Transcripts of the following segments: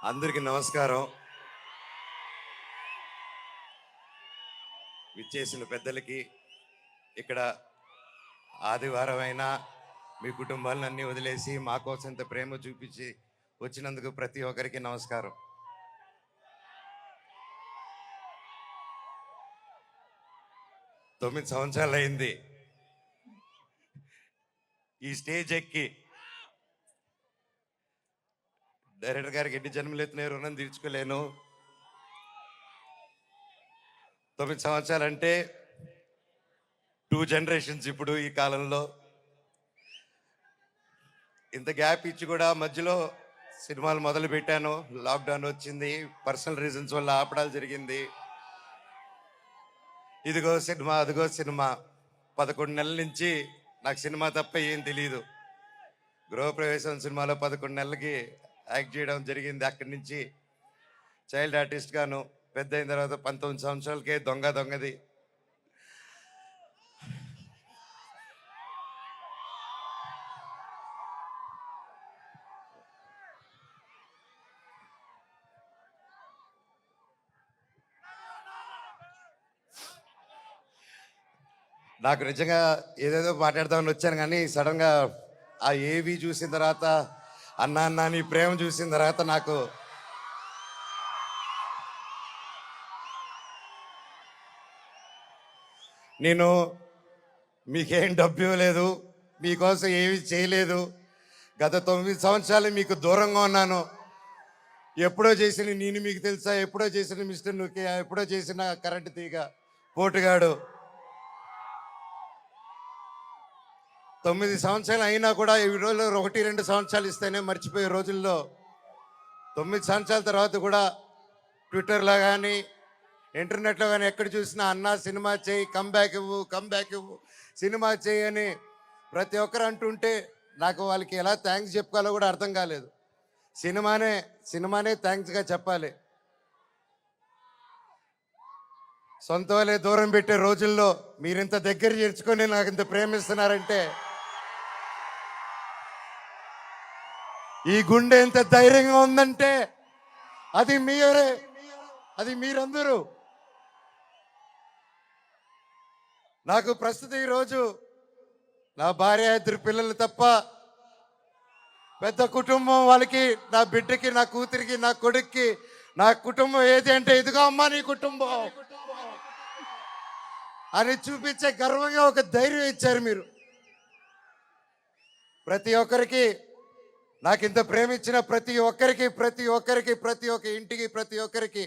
అందరికీ నమస్కారం. విచ్చేసిన పెద్దలకి, ఇక్కడ ఆదివారం అయినా మీ కుటుంబాలన్నీ వదిలేసి మా కోసం ఇంత ప్రేమ చూపించి వచ్చినందుకు ప్రతి ఒక్కరికి నమస్కారం. తొమ్మిది సంవత్సరాలు అయింది ఈ స్టేజ్ ఎక్కి. డైరెక్టర్ గారికి ఎన్ని జన్మలు ఎత్తున్నాయి రుణం తీర్చుకోలేను. 9 సంవత్సరాలు అంటే 2 జనరేషన్స్. ఇప్పుడు ఈ కాలంలో ఇంత గ్యాప్ ఇచ్చి కూడా మధ్యలో సినిమాలు మొదలు పెట్టాను. లాక్డౌన్ వచ్చింది, పర్సనల్ రీజన్స్ వల్ల ఆపడాలు జరిగింది. ఇదిగో సినిమా, అదిగో సినిమా. 11 నెలల నుంచి నాకు సినిమా తప్ప ఏం తెలియదు. గృహప్రవేశం సినిమాలో 11 నెలలకి యాక్ట్ చేయడం జరిగింది. అక్కడి నుంచి చైల్డ్ ఆర్టిస్ట్ గాను, పెద్ద అయిన తర్వాత 19 సంవత్సరాలకే దొంగది. నాకు నిజంగా ఏదేదో మాట్లాడదామని వచ్చాను, కానీ సడన్గా ఆ ఏవి చూసిన తర్వాత, అన్నా నీ ప్రేమ చూసిన తర్వాత నాకు నేను మీకేం డబ్బు ఇవ్వలేదు, మీకోసం ఏమీ చేయలేదు. గత 9 సంవత్సరాలు మీకు దూరంగా ఉన్నాను. ఎప్పుడో చేసిన నేను మీకు తెలుసా, ఎప్పుడో చేసిన మిస్టర్ నుకే, ఎప్పుడో చేసిన కరెంటు తీగ పోటుగాడు. 9 సంవత్సరాలు అయినా కూడా ఈ రోజుల్లో 1-2 సంవత్సరాలు ఇస్తేనే మర్చిపోయే రోజుల్లో 9 సంవత్సరాల తర్వాత కూడా ట్విట్టర్లో కానీ ఇంటర్నెట్లో కానీ ఎక్కడ చూసినా అన్నా సినిమా చేయి, కమ్బ్యాక్ ఇవ్వు, సినిమా చేయి అని ప్రతి ఒక్కరు అంటుంటే నాకు వాళ్ళకి ఎలా థ్యాంక్స్ చెప్పుకోవాలో కూడా అర్థం కాలేదు. సినిమానే థ్యాంక్స్గా చెప్పాలి. సొంత వాళ్ళే దూరం పెట్టే రోజుల్లో మీరింత దగ్గర చేర్చుకొని నాకు ఇంత ప్రేమిస్తున్నారంటే, ఈ గుండె ఎంత ధైర్యంగా ఉందంటే అది మీరే, అది మీరందరూ. నాకు ప్రస్తుతం ఈరోజు నా భార్య, 2 పిల్లలు తప్ప పెద్ద కుటుంబం. వాళ్ళకి, నా బిడ్డకి, నా కూతురికి, నా కొడుక్కి నా కుటుంబం ఏది అంటే, ఇదిగో అమ్మా నీ కుటుంబం అని చూపించే గర్వంగా ఒక ధైర్యం ఇచ్చారు మీరు. ప్రతి ఒక్కరికి, నాకు ఇంత ప్రేమ ఇచ్చిన ప్రతి ఒక్క ఇంటికి, ప్రతి ఒక్కరికి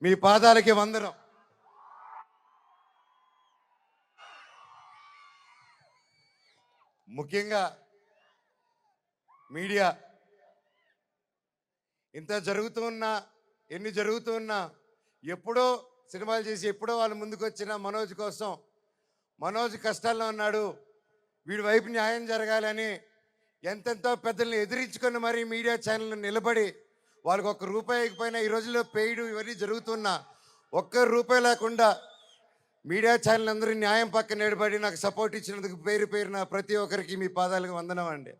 మీ పాదాలకి వందనం. ముఖ్యంగా మీడియా, ఇంత ఎన్ని జరుగుతూ ఉన్నా ఎప్పుడో సినిమాలు చేసి ఎప్పుడో వాళ్ళు ముందుకు వచ్చిన మనోజ్ కోసం, మనోజ్ కష్టాల్లో ఉన్నాడు, వీడి వైపు న్యాయం జరగాలని ఎంతెంతో పెద్దల్ని ఎదిరించుకొని మరీ మీడియా ఛానల్ నిలబడి, వాళ్ళకి ₹1 ఇకపోయినా ఈ రోజుల్లో పెయిడ్ ఇవన్నీ జరుగుతున్నా ₹1 లేకుండా మీడియా ఛానల్ అందరూ న్యాయం పక్కన నిలబడి నాకు సపోర్ట్ ఇచ్చినందుకు పేరున ప్రతి ఒక్కరికి మీ పాదాలకు వందనం అండి.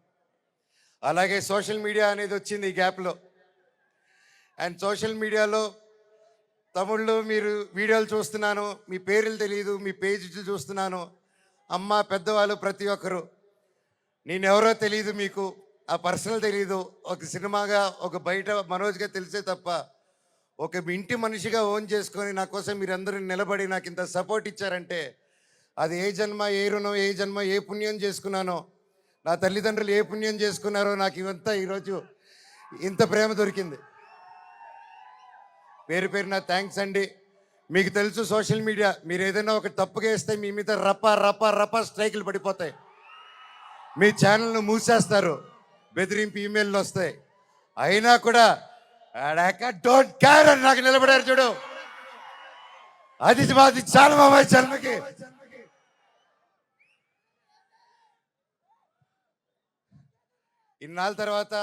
అలాగే సోషల్ మీడియా అనేది వచ్చింది ఈ గ్యాప్లో. అండ్ సోషల్ మీడియాలో తమ్ముళ్ళు, మీరు వీడియోలు చూస్తున్నాను, మీ పేర్లు తెలియదు, మీ పేజీలు చూస్తున్నాను. అమ్మ, పెద్దవాళ్ళు ప్రతి ఒక్కరు, నేనెవరో తెలియదు మీకు, ఆ పర్సనల్ తెలియదు. ఒక సినిమాగా, ఒక బయట మనోజ్గా తెలిసే తప్ప ఒక ఇంటి మనిషిగా ఓన్ చేసుకొని నా కోసం మీరందరూ నిలబడి నాకు ఇంత సపోర్ట్ ఇచ్చారంటే, అది ఏ జన్మ, ఏ రుణం, ఏ జన్మ, ఏ పుణ్యం చేసుకున్నానో, నా తల్లిదండ్రులు ఏ పుణ్యం చేసుకున్నారో నాకు ఇవంతా ఈరోజు ఇంత ప్రేమ దొరికింది. పేరున థ్యాంక్స్ అండి. మీకు తెలుసు సోషల్ మీడియా, మీరు ఏదైనా ఒక తప్పుగా వేస్తే మీ మీద రప స్ట్రైకులు పడిపోతాయి, మీ ఛానల్ను మూసేస్తారు, బెదిరింపు ఈమెయిల్లు వస్తాయి. అయినా కూడా డోంట్ కేర్ అని నాకు నిలబడారు చూడు, అది చాలా మా జన్మకి. ఇన్నాళ్ళ తర్వాత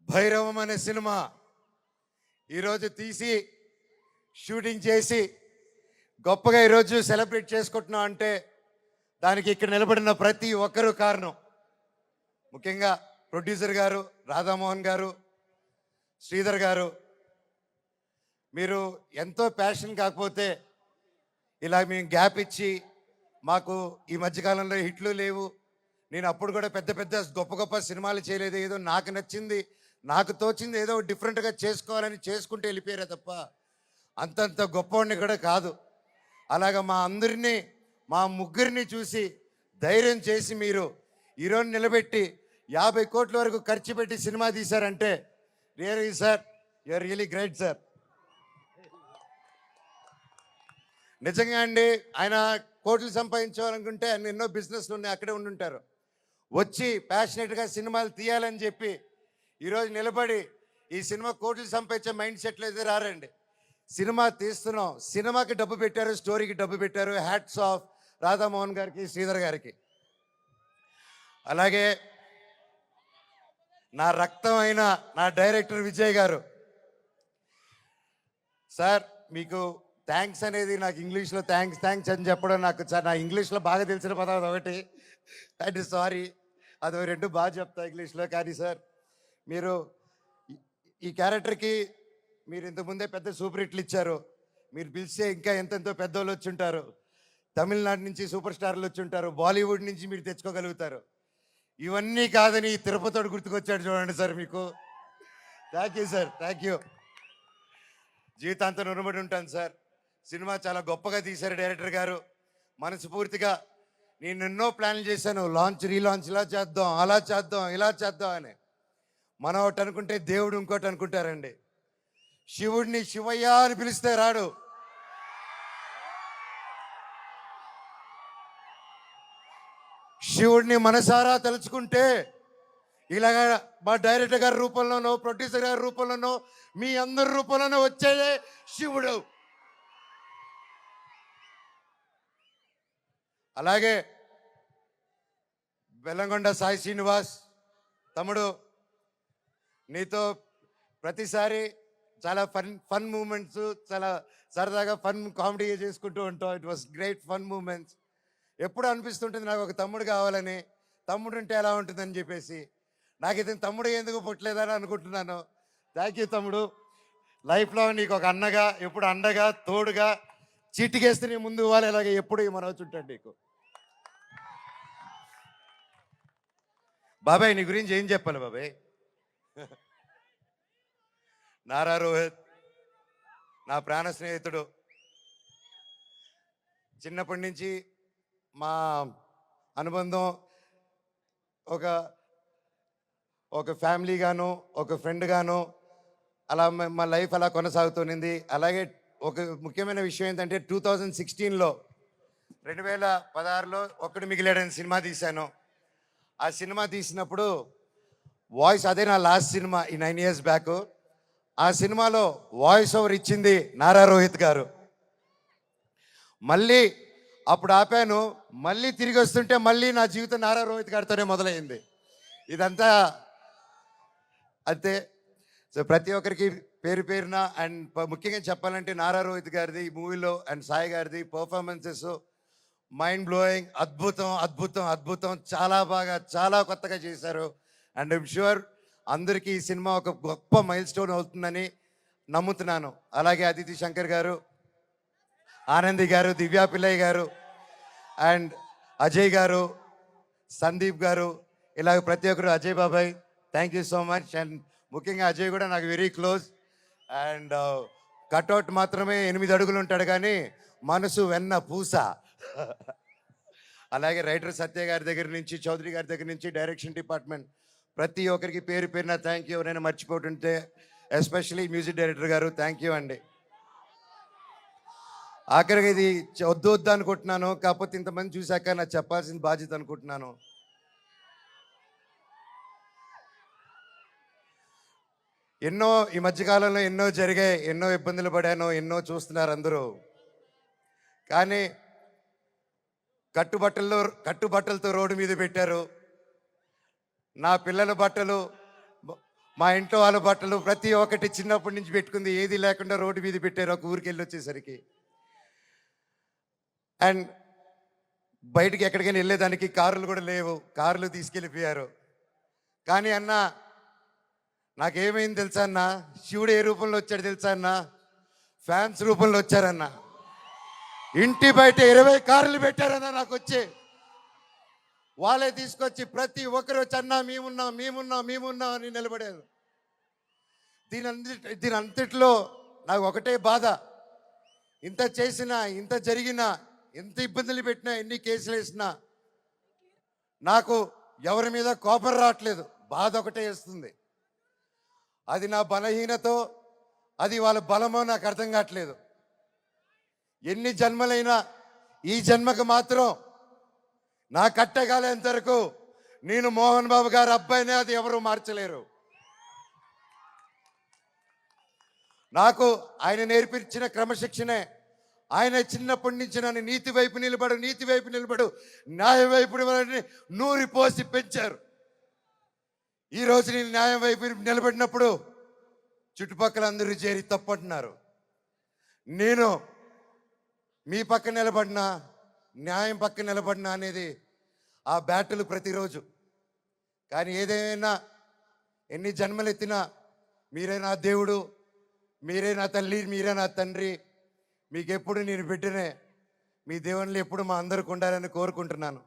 భైరవం అనే సినిమా ఈరోజు తీసి షూటింగ్ చేసి గొప్పగా ఈరోజు సెలబ్రేట్ చేసుకుంటున్నాం అంటే దానికి ఇక్కడ నిలబడిన ప్రతి ఒక్కరూ కారణం. ముఖ్యంగా ప్రొడ్యూసర్ గారు, రాధామోహన్ గారు, శ్రీధర్ గారు, మీరు ఎంతో ప్యాషన్ కాకపోతే ఇలా మేము గ్యాప్ ఇచ్చి మాకు ఈ మధ్యకాలంలో హిట్లు లేవు, నేను అప్పుడు కూడా పెద్ద పెద్ద గొప్ప గొప్ప సినిమాలు చేయలేదు, ఏదో నాకు నచ్చింది నాకు తోచింది ఏదో డిఫరెంట్గా చేసుకోవాలని చేసుకుంటూ వెళ్ళిపోయారే తప్ప అంతంత గొప్పవాడిని కూడా కాదు. అలాగా మా అందరినీ మా ముగ్గురిని చూసి ధైర్యం చేసి మీరు ఈరోజు నిలబెట్టి 50 కోట్ల వరకు ఖర్చు పెట్టి సినిమా తీశారంటే really sir, you're really great sir. నిజంగా అండి, ఆయన కోట్లు సంపాదించాలనుకుంటే ఆయన ఎన్నో బిజినెస్లు ఉన్నాయి, అక్కడే ఉండుంటారు. వచ్చి ప్యాషనెట్గా సినిమాలు తీయాలని చెప్పి ఈరోజు నిలబడి ఈ సినిమా కోట్లు సంపాదించే మైండ్ సెట్లు అయితే రారండి. సినిమా తీస్తున్నాం, సినిమాకి డబ్బు పెట్టారు, స్టోరీకి డబ్బు పెట్టారు. హ్యాట్స్ ఆఫ్ రాధామోహన్ గారికి, శ్రీధర్ గారికి. అలాగే నా రక్తం అయిన నా డైరెక్టర్ విజయ్ గారు, సార్ మీకు థ్యాంక్స్ అనేది నాకు ఇంగ్లీష్లో థ్యాంక్స్ అని చెప్పడం నాకు నా ఇంగ్లీష్లో బాగా తెలిసిన పదం ఒకటి, అంటే సారీ, అది రెండు బాగా చెప్తా ఇంగ్లీష్లో. కానీ సార్ మీరు ఈ క్యారెక్టర్కి మీరు ఇంతకుముందే పెద్ద సూపర్ హిట్లు ఇచ్చారు, మీరు పిలిస్తే ఇంకా ఎంతెంతో పెద్దోళ్ళు వచ్చి ఉంటారు, తమిళనాడు నుంచి సూపర్ స్టార్లు వచ్చి ఉంటారు, బాలీవుడ్ నుంచి మీరు తెచ్చుకోగలుగుతారు. ఇవన్నీ కాదని తిరుపతితో గుర్తుకొచ్చాడు చూడండి సార్, మీకు thank you sir, thank you. జీవితాంతం రుణపడి ఉంటాను సార్. సినిమా చాలా గొప్పగా తీశారు డైరెక్టర్ గారు, మనస్ఫూర్తిగా. నేను ఎన్నో ప్లాన్లు చేశాను, లాంచ్ రీలాంచ్ ఇలా చేద్దాం, అలా చేద్దాం, ఇలా చేద్దాం అని. మనం ఒకటి అనుకుంటే దేవుడు ఇంకోటి అనుకుంటారండి. శివుడిని శివయ్య అని పిలిస్తే రాడు, శివుడిని మనసారా తలుచుకుంటే ఇలాగా మా డైరెక్టర్ గారి రూపంలోనో, ప్రొడ్యూసర్ గారి రూపంలోనో, మీ అందరి రూపంలోనో వచ్చేదే శివుడు. అలాగే బెల్లంకొండ సాయి శ్రీనివాస్ తమ్ముడు, నీతో ప్రతిసారి చాలా ఫన్ మూమెంట్స్, చాలా సరదాగా ఫన్ కామెడీ చేసుకుంటూ ఉంటాం. It was great fun moments. ఎప్పుడు అనిపిస్తుంటుంది నాకు ఒక తమ్ముడు కావాలని, తమ్ముడు ఉంటే ఎలా ఉంటుందని చెప్పేసి. నాకు ఇతను తమ్ముడు ఎందుకు పుట్టలేదని అనుకుంటున్నాను. థ్యాంక్ యూ తమ్ముడు. లైఫ్లో నీకు ఒక అన్నగా, ఎప్పుడు అండగా, తోడుగా, చీటికేస్తే నీ ముందు ఇవ్వాలి, అలాగే ఎప్పుడు ఈ మనవచ్చు ఉంటాడు నీకు. బాబాయ్ నీ గురించి ఏం చెప్పాలి బాబాయ్? నారా రోహిత్ నా ప్రాణ స్నేహితుడు. చిన్నప్పటి నుంచి మా అనుబంధం ఒక ఫ్యామిలీగాను, ఒక ఫ్రెండ్గాను, అలా మా లైఫ్ అలా కొనసాగుతుంది. అలాగే ఒక ముఖ్యమైన విషయం ఏంటంటే 2016లో 2016లో ఒక్కడు మిగిలాడని సినిమా తీశాను. ఆ సినిమా తీసినప్పుడు వాయిస్, అదే నా లాస్ట్ సినిమా ఈ 9 years బ్యాక్. ఆ సినిమాలో వాయిస్ ఓవర్ ఇచ్చింది నారా రోహిత్ గారు. మళ్ళీ అప్పుడు ఆపాను, మళ్ళీ తిరిగి వస్తుంటే మళ్ళీ నా జీవితం నారా రోహిత్ గారితోనే మొదలైంది. ఇదంతా అంతే. సో ప్రతి ఒక్కరికి పేరు పేరున, అండ్ ముఖ్యంగా చెప్పాలంటే నారా రోహిత్ గారిది ఈ మూవీలో అండ్ సాయి గారిది పర్ఫార్మెన్సెస్ మైండ్ బ్లోయింగ్, అద్భుతం అద్భుతం అద్భుతం. చాలా బాగా, చాలా కొత్తగా చేశారు. అండ్ ఐమ్ ష్యూర్ అందరికీ ఈ సినిమా ఒక గొప్ప మైల్ స్టోన్ అవుతుందని నమ్ముతున్నాను. అలాగే అదితి శంకర్ గారు, ఆనంది గారు, దివ్యా పిల్లయ్య గారు, అండ్ అజయ్ గారు, సందీప్ గారు, ఇలాగ ప్రతి ఒక్కరు, అజయ్ బాబాయ్ thank you so much. And ముఖ్యంగా అజయ్ కూడా నాకు వెరీ క్లోజ్. అండ్ కట్అవుట్ మాత్రమే 8 అడుగులు ఉంటాడు కానీ మనసు వెన్న పూస. అలాగే రైటర్ సత్య గారి దగ్గర నుంచి, చౌదరి గారి దగ్గర నుంచి, డైరెక్షన్ డిపార్ట్మెంట్ ప్రతి ఒక్కరికి పేరు పేరున థ్యాంక్ యూ. ఎవరైనా మర్చిపోతుంటే ఎస్పెషలీ మ్యూజిక్ డైరెక్టర్ గారు థ్యాంక్ యూ అండి. ఆఖరికి ఇది వద్దు వద్దు అనుకుంటున్నాను, కాకపోతే ఇంతమంది చూశాక నాకు చెప్పాల్సిన బాధ్యత అనుకుంటున్నాను. ఎన్నో ఈ మధ్యకాలంలో ఎన్నో జరిగాయి, ఎన్నో ఇబ్బందులు పడాను, ఎన్నో చూస్తున్నారు అందరూ. కానీ కట్టుబట్టలతో రోడ్డు మీద పెట్టారు. నా పిల్లల బట్టలు, మా ఇంట్లో వాళ్ళ బట్టలు ప్రతి ఒక్కటి చిన్నప్పటి నుంచి పెట్టుకుంది, ఏది లేకుండా రోడ్డు మీద పెట్టారు ఒక ఊరికి వెళ్ళి వచ్చేసరికి. అండ్ బయటికి ఎక్కడికైనా వెళ్ళేదానికి కార్లు కూడా లేవు, కార్లు తీసుకెళ్ళిపోయారు. కానీ అన్న నాకేమైంది తెలుసా అన్న? శివుడు ఏ రూపంలో వచ్చాడు తెలుసా అన్న? ఫ్యాన్స్ రూపంలో వచ్చారన్న. ఇంటి బయట 20 కార్లు పెట్టారన్న నాకు వచ్చి. వాళ్ళే తీసుకొచ్చి ప్రతి ఒక్కరు వచ్చి అన్నా మేమున్నాం మేమున్నాం మేమున్నాం అని నిలబడారు. దీని అంతట్లో నాకు ఒకటే బాధ. ఇంత చేసినా, ఇంత జరిగినా, ఎంత ఇబ్బందులు పెట్టినా, ఎన్ని కేసులు వేసినా నాకు ఎవరి మీద కోపం రావట్లేదు. బాధ ఒకటే వేస్తుంది. అది నా బలహీనతో, అది వాళ్ళ బలమో నాకు అర్థం కావట్లేదు. ఎన్ని జన్మలైనా ఈ జన్మకు మాత్రం నా కట్టగాలేంత వరకు నేను మోహన్ బాబు గారి అబ్బాయినే, అది ఎవరు మార్చలేరు. నాకు ఆయన నేర్పించిన క్రమశిక్షణే. ఆయన చిన్నప్పటి నుంచి నన్ను నీతి వైపు నిలబడు, న్యాయం వైపు నూరి పోసి పెంచారు. ఈరోజు నేను న్యాయం వైపు నిలబడినప్పుడు చుట్టుపక్కల అందరూ చేరి తప్పంటున్నారు. నేను మీ పక్క నిలబడినా, న్యాయం పక్క నిలబడినా అనేది ఆ బ్యాటిల్ ప్రతిరోజు. కానీ ఏదేమైనా, ఎన్ని జన్మలు ఎత్తినా మీరే నా దేవుడు, మీరే నా తల్లి, మీరే నా తండ్రి. మీకు ఎప్పుడు నేను బిడ్డనే. మీ దేవుళ్ళు ఎప్పుడు మా అందరికి ఉండాలని కోరుకుంటున్నాను.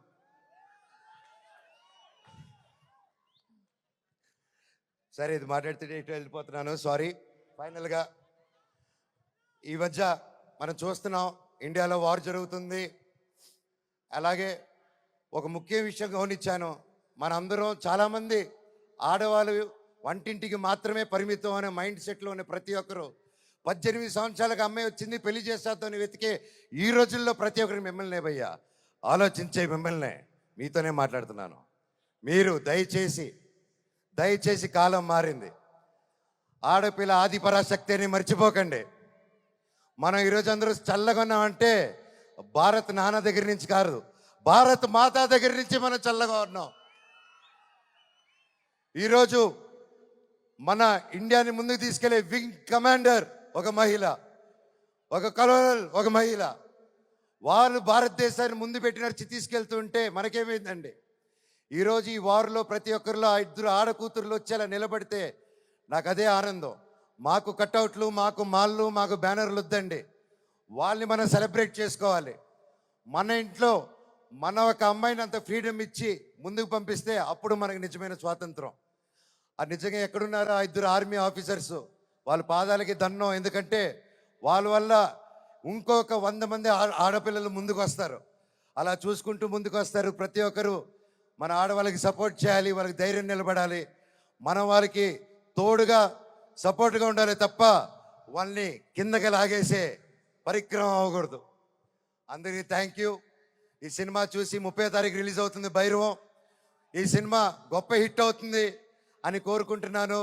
సరే, ఇది మాట్లాడితే ఇటు వెళ్ళిపోతున్నాను, సారీ. ఫైనల్గా ఈ మధ్య మనం చూస్తున్నాం, ఇండియాలో వార్ జరుగుతుంది. అలాగే ఒక ముఖ్య విషయం గమనించాను. మనందరం చాలామంది ఆడవాళ్ళు వంటింటికి మాత్రమే పరిమితం అనే మైండ్ సెట్లో ఉన్న ప్రతి ఒక్కరు 18 సంవత్సరాలకు అమ్మాయి వచ్చింది పెళ్లి చేస్తాతోని వెతికే ఈ రోజుల్లో ప్రతి ఒక్కరికి మిమ్మల్ని భయ్యా ఆలోచించే మిమ్మల్ని మీతోనే మాట్లాడుతున్నాను. మీరు దయచేసి కాలం మారింది. ఆడపిల్ల ఆది పరాశక్తి అని మర్చిపోకండి. మనం ఈరోజు అందరూ చల్లగా ఉన్నామంటే భారత్ నాన్న దగ్గర నుంచి కాదు, భారత్ మాతా దగ్గర నుంచి మనం చల్లగా ఉన్నాం. ఈరోజు మన ఇండియాని ముందుకు తీసుకెళ్లే వింగ్ కమాండర్ ఒక మహిళ, ఒక కలోనల్ ఒక మహిళ. వాళ్ళు భారతదేశాన్ని ముందు పెట్టి నడిచి తీసుకెళ్తుంటే మనకేమైందండి? ఈరోజు ఈ వార్లో ప్రతి ఒక్కరిలో 2 ఆడకూతుర్లు వచ్చేలా నిలబడితే నాకు అదే ఆనందం. మాకు కట్అవుట్లు, మాకు మాల్లు, మాకు బ్యానర్లు వద్దండి. వాళ్ళని మనం సెలబ్రేట్ చేసుకోవాలి. మన ఇంట్లో మన ఒక అమ్మాయిని అంత ఫ్రీడమ్ ఇచ్చి ముందుకు పంపిస్తే అప్పుడు మనకు నిజమైన స్వాతంత్రం. అది నిజంగా ఎక్కడున్నారో 2 ఆర్మీ ఆఫీసర్స్, వాళ్ళ పాదాలకి దండం. ఎందుకంటే వాళ్ళ వల్ల ఇంకొక 100 మంది ఆడపిల్లలు ముందుకు వస్తారు. అలా చూసుకుంటూ ముందుకు వస్తారు. ప్రతి ఒక్కరు మన ఆడవాళ్ళకి సపోర్ట్ చేయాలి, వాళ్ళకి ధైర్యం నిలబడాలి. మనం వాళ్ళకి తోడుగా సపోర్ట్గా ఉండాలి తప్ప వాళ్ళని కిందకి లాగేసే పరిక్రమం అవ్వకూడదు. అందరికీ థ్యాంక్ యూ. ఈ సినిమా చూసి 30వ తారీఖు రిలీజ్ అవుతుంది భైరవం. ఈ సినిమా గొప్ప హిట్ అవుతుంది అని కోరుకుంటున్నాను.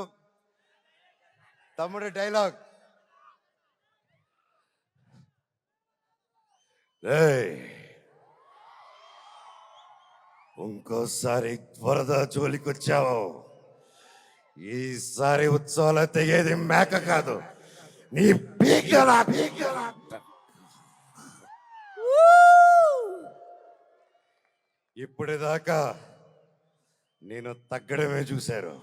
తమ్ముడు డైలాగ్, ఇంకోసారి వరద జోలికొచ్చావు, ఈసారి ఉత్సవాలు తెగేది మేక కాదు, నీ పీకలా. ఇప్పటిదాకా నేను తగ్గడమే చూశారు.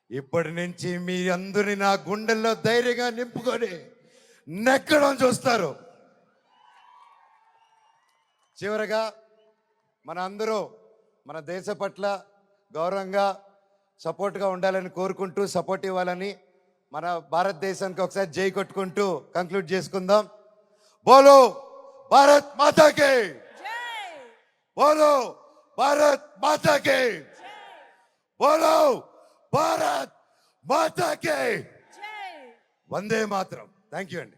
ఇప్పటి నుంచి మీ అందరిని నా గుండెల్లో ధైర్యంగా నింపుకొని నెక్కడం చూస్తారు. చివరగా మన అందరూ మన దేశ పట్ల గౌరవంగా సపోర్ట్గా ఉండాలని కోరుకుంటూ, సపోర్ట్ ఇవ్వాలని, మన భారతదేశానికి ఒకసారి జై కొట్టుకుంటూ కంక్లూడ్ చేసుకుందాం. బోలో భారత్ మాతాకి, బోలో భారత్ మాతాకి, బోలో భారత్ మాతాకి, వందే మాతరం. థ్యాంక్ యూ అండి.